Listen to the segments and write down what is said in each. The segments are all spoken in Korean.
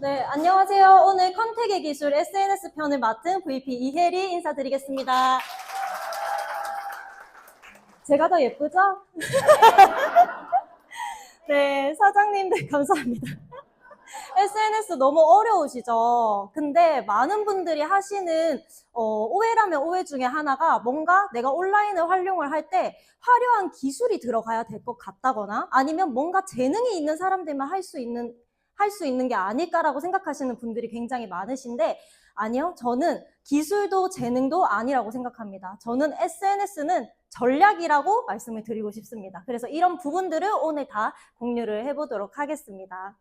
네, 안녕하세요. 오늘 컨택의 기술 SNS 편을 맡은 VP 이혜리 인사드리겠습니다. 제가 더 예쁘죠? 네, 사장님들 감사합니다. SNS 너무 어려우시죠? 근데 많은 분들이 하시는 오해라면 오해 중에 하나가 뭔가 내가 온라인을 활용을 할 때 화려한 기술이 들어가야 될 것 같다거나 아니면 뭔가 재능이 있는 사람들만 할 수 있는 게 아닐까라고 생각하시는 분들이 굉장히 많으신데 아니요. 저는 기술도 재능도 아니라고 생각합니다. 저는 SNS는 전략이라고 말씀을 드리고 싶습니다. 그래서 이런 부분들을 오늘 다 공유를 해보도록 하겠습니다.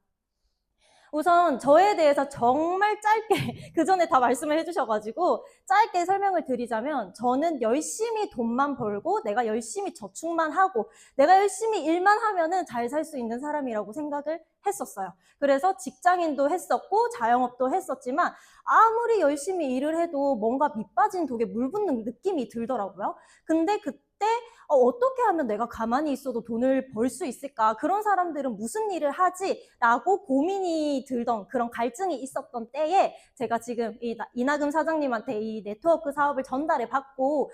우선 저에 대해서 정말 짧게 그 전에 다 말씀을 해주셔가지고 짧게 설명을 드리자면 저는 열심히 돈만 벌고 내가 열심히 저축만 하고 내가 열심히 일만 하면은 잘 살 수 있는 사람이라고 생각을 했었어요. 그래서 직장인도 했었고 자영업도 했었지만 아무리 열심히 일을 해도 뭔가 밑빠진 독에 물 붓는 느낌이 들더라고요. 근데 그때 어떻게 하면 내가 가만히 있어도 돈을 벌 수 있을까? 그런 사람들은 무슨 일을 하지? 라고 고민이 들던 그런 갈증이 있었던 때에 제가 지금 이나금 사장님한테 이 네트워크 사업을 전달해 받고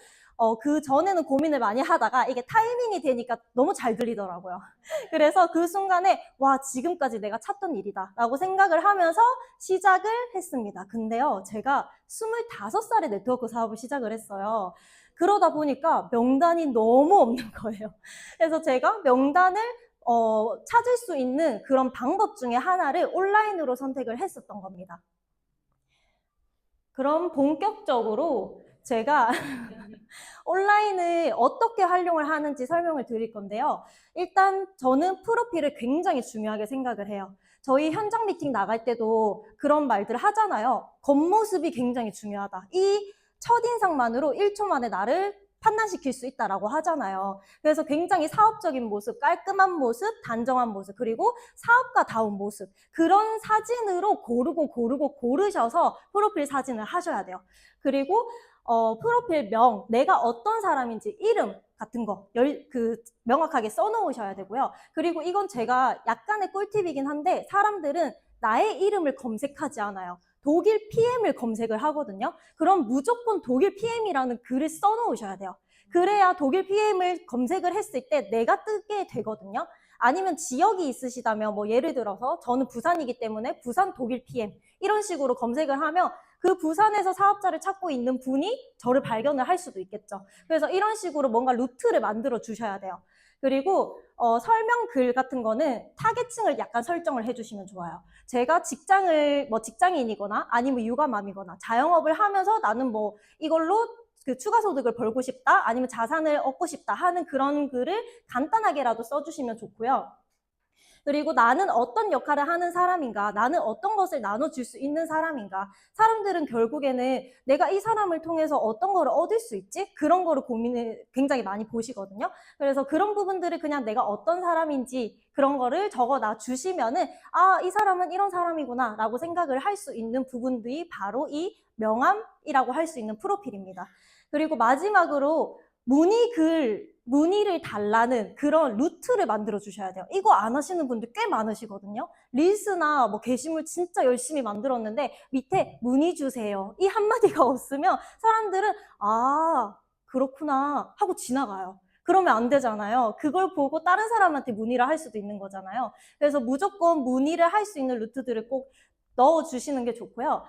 그 전에는 고민을 많이 하다가 이게 타이밍이 되니까 너무 잘 들리더라고요. 그래서 그 순간에 와 지금까지 내가 찾던 일이다 라고 생각을 하면서 시작을 했습니다. 근데요 제가 25살에 네트워크 사업을 시작을 했어요. 그러다 보니까 명단이 너무 없는 거예요. 그래서 제가 명단을 찾을 수 있는 그런 방법 중에 하나를 온라인으로 선택을 했었던 겁니다. 그럼 본격적으로 제가 온라인을 어떻게 활용을 하는지 설명을 드릴 건데요. 일단 저는 프로필을 굉장히 중요하게 생각을 해요. 저희 현장 미팅 나갈 때도 그런 말들 하잖아요. 겉모습이 굉장히 중요하다. 이 첫인상만으로 1초 만에 나를 판단시킬 수 있다라고 하잖아요. 그래서 굉장히 사업적인 모습, 깔끔한 모습, 단정한 모습, 그리고 사업가다운 모습 그런 사진으로 고르셔서 프로필 사진을 하셔야 돼요. 그리고 프로필명, 내가 어떤 사람인지 이름 같은 거 명확하게 써놓으셔야 되고요. 그리고 이건 제가 약간의 꿀팁이긴 한데 사람들은 나의 이름을 검색하지 않아요. 독일 PM을 검색을 하거든요. 그럼 무조건 독일 PM이라는 글을 써놓으셔야 돼요. 그래야 독일 PM을 검색을 했을 때 내가 뜨게 되거든요. 아니면 지역이 있으시다면 뭐 예를 들어서 저는 부산이기 때문에 부산 독일 PM 이런 식으로 검색을 하면 그 부산에서 사업자를 찾고 있는 분이 저를 발견을 할 수도 있겠죠. 그래서 이런 식으로 뭔가 루트를 만들어 주셔야 돼요. 그리고 설명 글 같은 거는 타겟층을 약간 설정을 해주시면 좋아요. 제가 직장인이거나 아니면 육아맘이거나 자영업을 하면서 나는 뭐 이걸로 그 추가 소득을 벌고 싶다 아니면 자산을 얻고 싶다 하는 그런 글을 간단하게라도 써주시면 좋고요. 그리고 나는 어떤 역할을 하는 사람인가, 나는 어떤 것을 나눠줄 수 있는 사람인가. 사람들은 결국에는 내가 이 사람을 통해서 어떤 거를 얻을 수 있지? 그런 거를 고민을 굉장히 많이 보시거든요. 그래서 그런 부분들을 그냥 내가 어떤 사람인지 그런 거를 적어놔 주시면은 아, 이 사람은 이런 사람이구나 라고 생각을 할 수 있는 부분들이 바로 이 명함이라고 할 수 있는 프로필입니다. 그리고 마지막으로 문의를 달라는 그런 루트를 만들어 주셔야 돼요. 이거 안 하시는 분들 꽤 많으시거든요. 릴스나 뭐 게시물 진짜 열심히 만들었는데 밑에 문의 주세요. 이 한마디가 없으면 사람들은 아 그렇구나 하고 지나가요. 그러면 안 되잖아요. 그걸 보고 다른 사람한테 문의를 할 수도 있는 거잖아요. 그래서 무조건 문의를 할 수 있는 루트들을 꼭 넣어주시는 게 좋고요.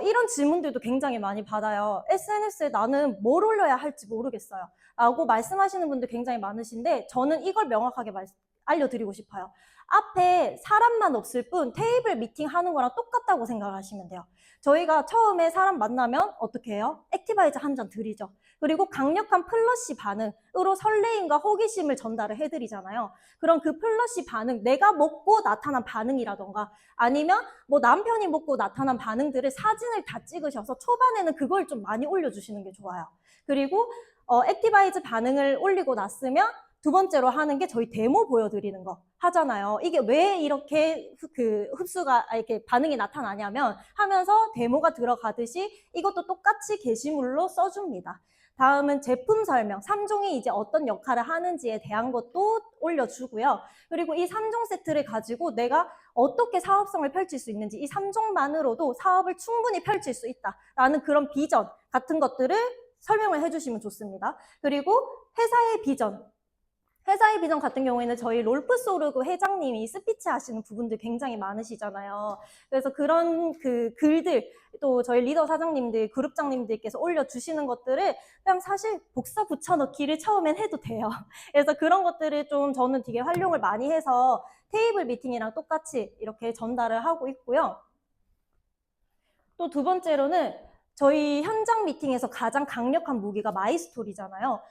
이런 질문들도 굉장히 많이 받아요. SNS에 나는 뭘 올려야 할지 모르겠어요. 라고 말씀하시는 분들 굉장히 많으신데 저는 이걸 명확하게 알려드리고 싶어요. 앞에 사람만 없을 뿐 테이블 미팅 하는 거랑 똑같다고 생각하시면 돼요. 저희가 처음에 사람 만나면 어떻게 해요? 액티바이저 한 잔 드리죠. 그리고 강력한 플러시 반응으로 설레임과 호기심을 전달을 해드리잖아요. 그럼 그 플러시 반응, 내가 먹고 나타난 반응이라던가 아니면 뭐 남편이 먹고 나타난 반응들을 사진을 다 찍으셔서 초반에는 그걸 좀 많이 올려주시는 게 좋아요. 그리고 액티바이즈 반응을 올리고 났으면 두 번째로 하는 게 저희 데모 보여드리는 거 하잖아요. 이게 왜 이렇게 흡수가 이렇게 반응이 나타나냐면 하면서 데모가 들어가듯이 이것도 똑같이 게시물로 써줍니다. 다음은 제품 설명, 3종이 이제 어떤 역할을 하는지에 대한 것도 올려주고요. 그리고 이 3종 세트를 가지고 내가 어떻게 사업성을 펼칠 수 있는지, 이 3종만으로도 사업을 충분히 펼칠 수 있다라는 그런 비전 같은 것들을 설명을 해주시면 좋습니다. 그리고 회사의 비전 같은 경우에는 저희 롤프소르그 회장님이 스피치 하시는 부분들 굉장히 많으시잖아요. 그래서 그런 그 글들, 또 저희 리더 사장님들, 그룹장님들께서 올려주시는 것들을 그냥 사실 복사 붙여넣기를 처음엔 해도 돼요. 그래서 그런 것들을 좀 저는 되게 활용을 많이 해서 테이블 미팅이랑 똑같이 이렇게 전달을 하고 있고요. 또 두 번째로는 저희 현장 미팅에서 가장 강력한 무기가 마이스토리잖아요.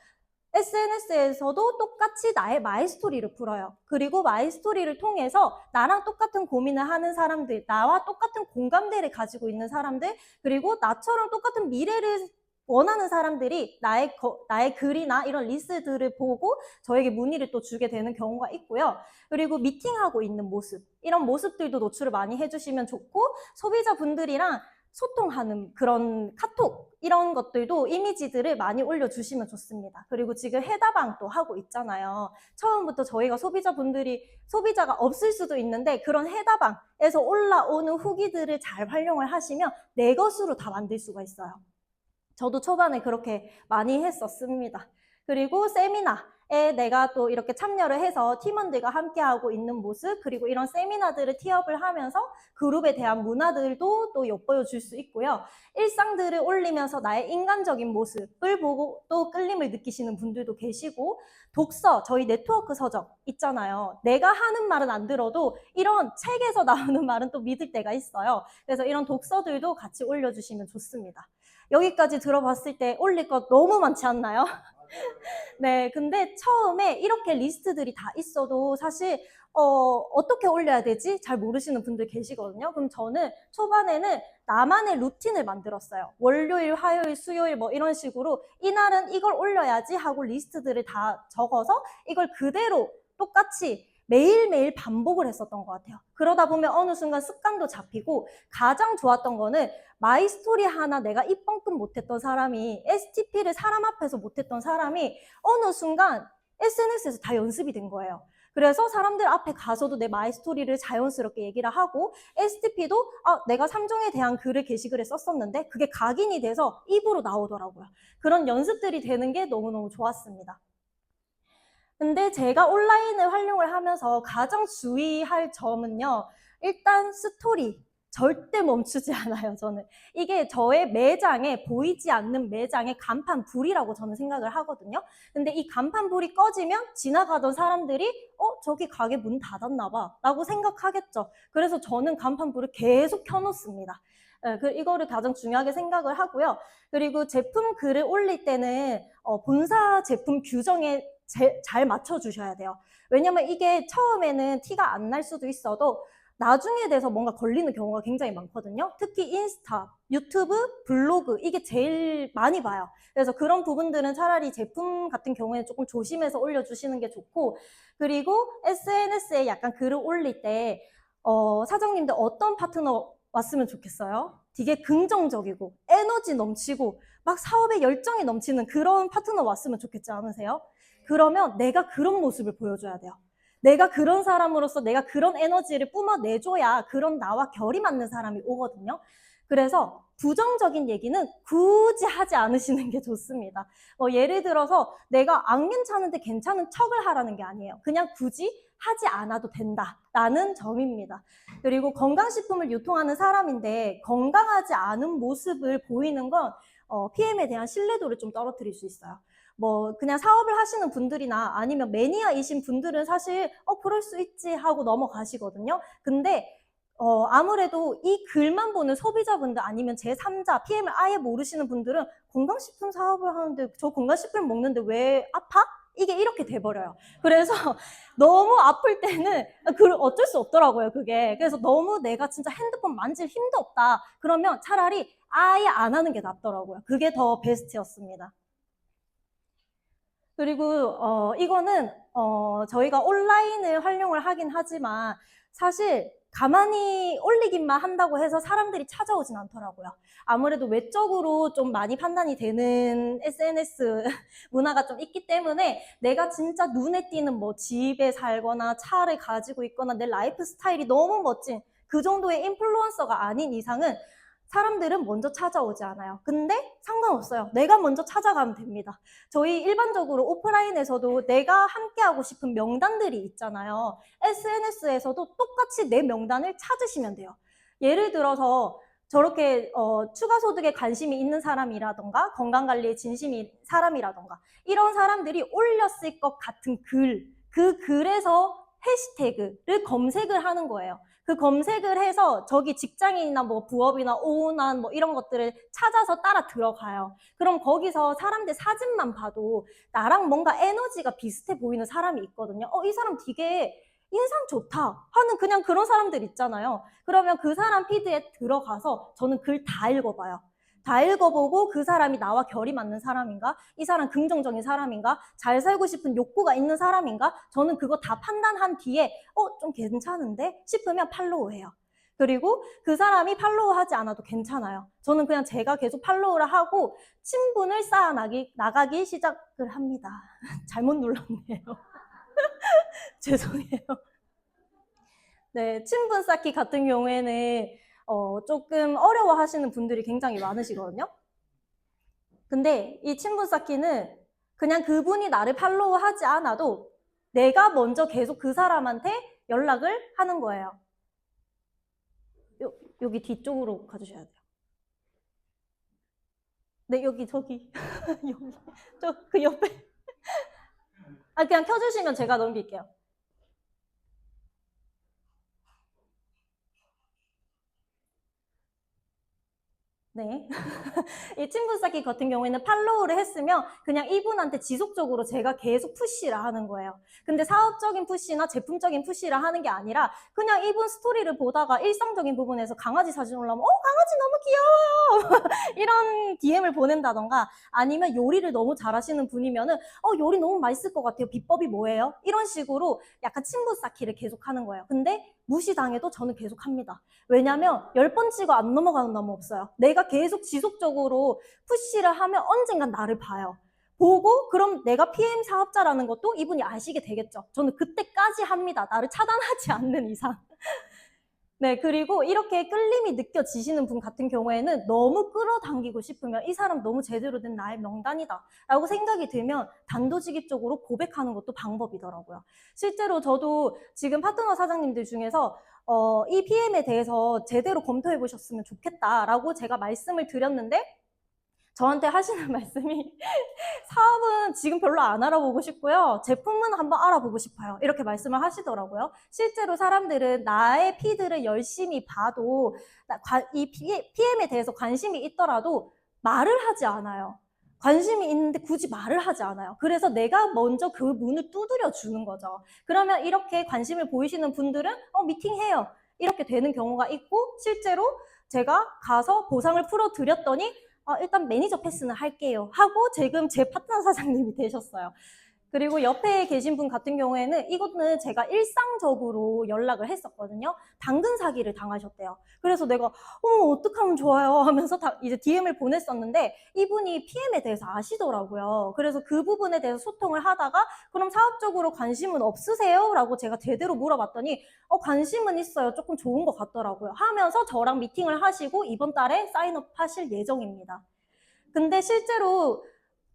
SNS에서도 똑같이 나의 마이스토리를 풀어요. 그리고 마이스토리를 통해서 나랑 똑같은 고민을 하는 사람들, 나와 똑같은 공감대를 가지고 있는 사람들, 그리고 나처럼 똑같은 미래를 원하는 사람들이 나의 글이나 이런 리스트들을 보고 저에게 문의를 또 주게 되는 경우가 있고요. 그리고 미팅하고 있는 모습, 이런 모습들도 노출을 많이 해주시면 좋고, 소비자분들이랑 소통하는 그런 카톡 이런 것들도 이미지들을 많이 올려주시면 좋습니다. 그리고 지금 해다방도 하고 있잖아요. 처음부터 저희가 소비자가 없을 수도 있는데 그런 해다방에서 올라오는 후기들을 잘 활용을 하시면 내 것으로 다 만들 수가 있어요. 저도 초반에 그렇게 많이 했었습니다. 그리고 세미나에 내가 또 이렇게 참여를 해서 팀원들과 함께하고 있는 모습, 그리고 이런 세미나들을 티업을 하면서 그룹에 대한 문화들도 또 엿보여 줄 수 있고요. 일상들을 올리면서 나의 인간적인 모습을 보고 또 끌림을 느끼시는 분들도 계시고, 독서, 저희 네트워크 서적 있잖아요. 내가 하는 말은 안 들어도 이런 책에서 나오는 말은 또 믿을 때가 있어요. 그래서 이런 독서들도 같이 올려주시면 좋습니다. 여기까지 들어봤을 때 올릴 것 너무 많지 않나요? 네, 근데 처음에 이렇게 리스트들이 다 있어도 사실 어떻게 올려야 되지? 잘 모르시는 분들 계시거든요. 그럼 저는 초반에는 나만의 루틴을 만들었어요. 월요일, 화요일, 수요일 뭐 이런 식으로 이날은 이걸 올려야지 하고 리스트들을 다 적어서 이걸 그대로 똑같이 매일매일 반복을 했었던 것 같아요. 그러다 보면 어느 순간 습관도 잡히고, 가장 좋았던 거는 마이스토리 하나 내가 입번끔 못했던 사람이, STP를 사람 앞에서 못했던 사람이 어느 순간 SNS에서 다 연습이 된 거예요. 그래서 사람들 앞에 가서도 내 마이스토리를 자연스럽게 얘기를 하고, STP도 내가 3종에 대한 글을 게시글에 썼었는데 그게 각인이 돼서 입으로 나오더라고요. 그런 연습들이 되는 게 너무너무 좋았습니다. 근데 제가 온라인을 활용을 하면서 가장 주의할 점은요, 일단 스토리. 절대 멈추지 않아요, 저는. 이게 저의 매장에, 보이지 않는 매장의 간판 불이라고 저는 생각을 하거든요. 근데 이 간판 불이 꺼지면 지나가던 사람들이 저기 가게 문 닫았나 봐 라고 생각하겠죠. 그래서 저는 간판 불을 계속 켜놓습니다. 이거를 가장 중요하게 생각을 하고요. 그리고 제품 글을 올릴 때는 본사 제품 규정에 잘 맞춰주셔야 돼요. 왜냐면 이게 처음에는 티가 안 날 수도 있어도 나중에 돼서 뭔가 걸리는 경우가 굉장히 많거든요. 특히 인스타, 유튜브, 블로그 이게 제일 많이 봐요. 그래서 그런 부분들은 차라리 제품 같은 경우에는 조금 조심해서 올려주시는 게 좋고, 그리고 SNS에 약간 글을 올릴 때 사장님들 어떤 파트너 왔으면 좋겠어요? 되게 긍정적이고 에너지 넘치고 막 사업에 열정이 넘치는 그런 파트너 왔으면 좋겠지 않으세요? 그러면 내가 그런 모습을 보여줘야 돼요. 내가 그런 사람으로서 내가 그런 에너지를 뿜어내줘야 그런 나와 결이 맞는 사람이 오거든요. 그래서 부정적인 얘기는 굳이 하지 않으시는 게 좋습니다. 예를 들어서 내가 안 괜찮은데 괜찮은 척을 하라는 게 아니에요. 그냥 굳이 하지 않아도 된다라는 점입니다. 그리고 건강식품을 유통하는 사람인데 건강하지 않은 모습을 보이는 건 PM에 대한 신뢰도를 좀 떨어뜨릴 수 있어요. 그냥 사업을 하시는 분들이나 아니면 매니아이신 분들은 사실 그럴 수 있지 하고 넘어가시거든요. 근데 아무래도 이 글만 보는 소비자분들 아니면 제3자, PM을 아예 모르시는 분들은 건강식품 사업을 하는데 저 건강식품 먹는데 왜 아파? 이게 이렇게 돼버려요. 그래서 너무 아플 때는 어쩔 수 없더라고요, 그게. 그래서 너무 내가 진짜 핸드폰 만질 힘도 없다. 그러면 차라리 아예 안 하는 게 낫더라고요. 그게 더 베스트였습니다. 그리고 이거는 저희가 온라인을 활용을 하긴 하지만 사실 가만히 올리기만 한다고 해서 사람들이 찾아오진 않더라고요. 아무래도 외적으로 좀 많이 판단이 되는 SNS 문화가 좀 있기 때문에 내가 진짜 눈에 띄는 뭐 집에 살거나 차를 가지고 있거나 내 라이프 스타일이 너무 멋진 그 정도의 인플루언서가 아닌 이상은 사람들은 먼저 찾아오지 않아요. 근데 상관없어요. 내가 먼저 찾아가면 됩니다. 저희 일반적으로 오프라인에서도 내가 함께하고 싶은 명단들이 있잖아요. SNS에서도 똑같이 내 명단을 찾으시면 돼요. 예를 들어서 저렇게 추가 소득에 관심이 있는 사람이라던가 건강관리에 진심인 사람이라던가 이런 사람들이 올렸을 것 같은 그 글에서 해시태그를 검색을 하는 거예요. 그 검색을 해서 저기 직장인이나 뭐 부업이나 오운환 뭐 이런 것들을 찾아서 따라 들어가요. 그럼 거기서 사람들 사진만 봐도 나랑 뭔가 에너지가 비슷해 보이는 사람이 있거든요. 이 사람 되게 인상 좋다 하는 그냥 그런 사람들 있잖아요. 그러면 그 사람 피드에 들어가서 저는 글 다 읽어봐요. 다 읽어보고 그 사람이 나와 결이 맞는 사람인가? 이 사람 긍정적인 사람인가? 잘 살고 싶은 욕구가 있는 사람인가? 저는 그거 다 판단한 뒤에 좀 괜찮은데? 싶으면 팔로우해요. 그리고 그 사람이 팔로우하지 않아도 괜찮아요. 저는 그냥 제가 계속 팔로우를 하고 친분을 나가기 시작을 합니다. 잘못 눌렀네요. 죄송해요. 네, 친분 쌓기 같은 경우에는 조금 어려워하시는 분들이 굉장히 많으시거든요. 근데 이 친분 쌓기는 그냥 그분이 나를 팔로우하지 않아도 내가 먼저 계속 그 사람한테 연락을 하는 거예요. 여기 뒤쪽으로 가주셔야 돼요. 네, 저기. 여기. 그 옆에. 그냥 켜주시면 제가 넘길게요. 네. 이 친분 쌓기 같은 경우에는 팔로우를 했으면 그냥 이분한테 지속적으로 제가 계속 푸시를 하는 거예요. 근데 사업적인 푸시나 제품적인 푸시를 하는 게 아니라 그냥 이분 스토리를 보다가 일상적인 부분에서 강아지 사진 올라오면 강아지 너무 귀여워요. 이런 DM을 보낸다던가 아니면 요리를 너무 잘하시는 분이면은 요리 너무 맛있을 것 같아요. 비법이 뭐예요? 이런 식으로 약간 친분 쌓기를 계속 하는 거예요. 근데 무시당해도 저는 계속 합니다. 왜냐면 10번 찍어 안 넘어가는 나무 없어요. 내가 계속 지속적으로 푸시를 하면 언젠간 나를 봐요. 보고 그럼 내가 PM 사업자라는 것도 이분이 아시게 되겠죠. 저는 그때까지 합니다. 나를 차단하지 않는 이상. 네, 그리고 이렇게 끌림이 느껴지시는 분 같은 경우에는 너무 끌어당기고 싶으면 이 사람 너무 제대로 된 나의 명단이다 라고 생각이 들면 단도직입적으로 고백하는 것도 방법이더라고요. 실제로 저도 지금 파트너 사장님들 중에서 이 PM에 대해서 제대로 검토해 보셨으면 좋겠다라고 제가 말씀을 드렸는데 저한테 하시는 말씀이 사업은 지금 별로 안 알아보고 싶고요. 제품은 한번 알아보고 싶어요. 이렇게 말씀을 하시더라고요. 실제로 사람들은 나의 피드를 열심히 봐도 이 PM에 대해서 관심이 있더라도 말을 하지 않아요. 관심이 있는데 굳이 말을 하지 않아요. 그래서 내가 먼저 그 문을 두드려 주는 거죠. 그러면 이렇게 관심을 보이시는 분들은 미팅해요. 이렇게 되는 경우가 있고 실제로 제가 가서 보상을 풀어드렸더니 일단 매니저 패스는 할게요 하고 지금 제 파트너 사장님이 되셨어요. 그리고 옆에 계신 분 같은 경우에는 이거는 제가 일상적으로 연락을 했었거든요. 당근 사기를 당하셨대요. 그래서 내가 어떡하면 좋아요 하면서 이제 DM을 보냈었는데 이분이 PM에 대해서 아시더라고요. 그래서 그 부분에 대해서 소통을 하다가 그럼 사업적으로 관심은 없으세요? 라고 제가 제대로 물어봤더니 관심은 있어요. 조금 좋은 것 같더라고요. 하면서 저랑 미팅을 하시고 이번 달에 사인업 하실 예정입니다. 근데 실제로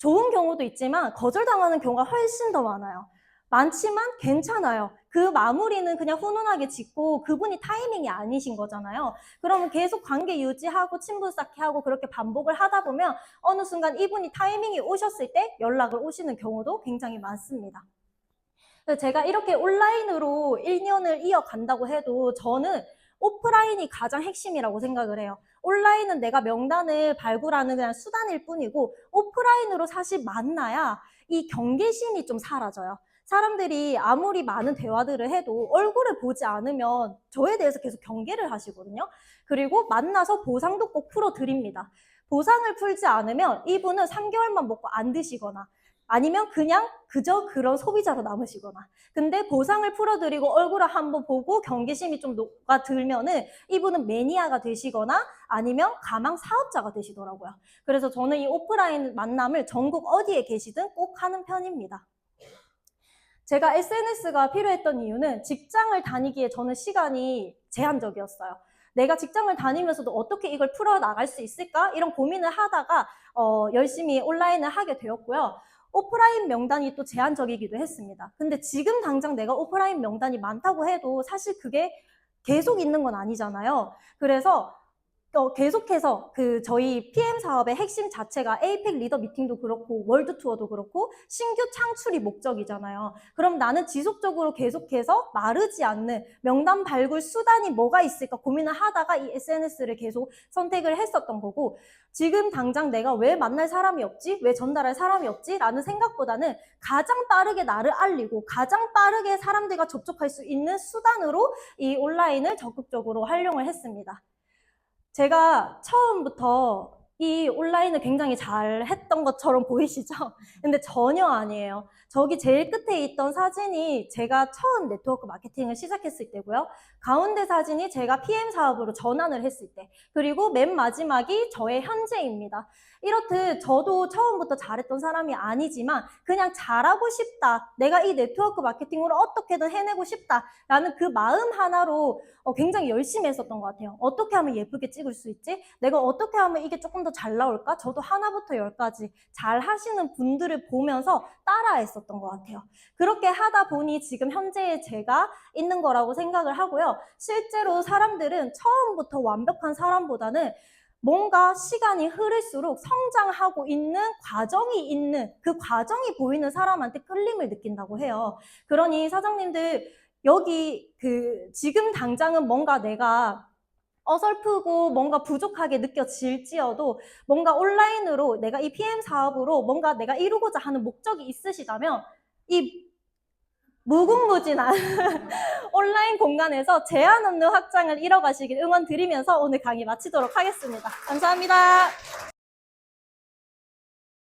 좋은 경우도 있지만 거절당하는 경우가 훨씬 더 많아요. 많지만 괜찮아요. 그 마무리는 그냥 훈훈하게 짓고 그분이 타이밍이 아니신 거잖아요. 그러면 계속 관계 유지하고 친분 쌓기 하고 그렇게 반복을 하다 보면 어느 순간 이분이 타이밍이 오셨을 때 연락을 오시는 경우도 굉장히 많습니다. 제가 이렇게 온라인으로 1년을 이어간다고 해도 저는 오프라인이 가장 핵심이라고 생각을 해요. 온라인은 내가 명단을 발굴하는 그냥 수단일 뿐이고 오프라인으로 사실 만나야 이 경계심이 좀 사라져요. 사람들이 아무리 많은 대화들을 해도 얼굴을 보지 않으면 저에 대해서 계속 경계를 하시거든요. 그리고 만나서 보상도 꼭 풀어드립니다. 보상을 풀지 않으면 이분은 3개월만 먹고 안 드시거나 아니면 그냥 그저 그런 소비자로 남으시거나. 근데 보상을 풀어드리고 얼굴을 한번 보고 경계심이 좀 녹아들면은 이분은 매니아가 되시거나 아니면 가망 사업자가 되시더라고요. 그래서 저는 이 오프라인 만남을 전국 어디에 계시든 꼭 하는 편입니다. 제가 SNS가 필요했던 이유는 직장을 다니기에 저는 시간이 제한적이었어요. 내가 직장을 다니면서도 어떻게 이걸 풀어나갈 수 있을까? 이런 고민을 하다가 열심히 온라인을 하게 되었고요. 오프라인 명단이 또 제한적이기도 했습니다. 근데 지금 당장 내가 오프라인 명단이 많다고 해도 사실 그게 계속 있는 건 아니잖아요. 그래서 계속해서 저희 PM 사업의 핵심 자체가 에이펙 리더 미팅도 그렇고 월드 투어도 그렇고 신규 창출이 목적이잖아요. 그럼 나는 지속적으로 계속해서 마르지 않는 명단 발굴 수단이 뭐가 있을까 고민을 하다가 이 SNS를 계속 선택을 했었던 거고, 지금 당장 내가 왜 만날 사람이 없지? 왜 전달할 사람이 없지? 라는 생각보다는 가장 빠르게 나를 알리고 가장 빠르게 사람들과 접촉할 수 있는 수단으로 이 온라인을 적극적으로 활용을 했습니다. 제가 처음부터 이 온라인을 굉장히 잘 했던 것처럼 보이시죠? 근데 전혀 아니에요. 저기 제일 끝에 있던 사진이 제가 처음 네트워크 마케팅을 시작했을 때고요. 가운데 사진이 제가 PM 사업으로 전환을 했을 때, 그리고 맨 마지막이 저의 현재입니다. 이렇듯 저도 처음부터 잘했던 사람이 아니지만 그냥 잘하고 싶다, 내가 이 네트워크 마케팅으로 어떻게든 해내고 싶다라는 그 마음 하나로 굉장히 열심히 했었던 것 같아요. 어떻게 하면 예쁘게 찍을 수 있지? 내가 어떻게 하면 이게 조금 더 잘 나올까? 저도 하나부터 열까지 잘 하시는 분들을 보면서 따라했었던 것 같아요. 그렇게 하다 보니 지금 현재의 제가 있는 거라고 생각을 하고요. 실제로 사람들은 처음부터 완벽한 사람보다는 뭔가 시간이 흐를수록 성장하고 있는 과정이 있는, 그 과정이 보이는 사람한테 끌림을 느낀다고 해요. 그러니 사장님들, 여기 지금 당장은 뭔가 내가 어설프고 뭔가 부족하게 느껴질지어도 뭔가 온라인으로 내가 이 PM 사업으로 뭔가 내가 이루고자 하는 목적이 있으시다면 이 무궁무진한 온라인 공간에서 제한 없는 확장을 이뤄가시길 응원드리면서 오늘 강의 마치도록 하겠습니다. 감사합니다.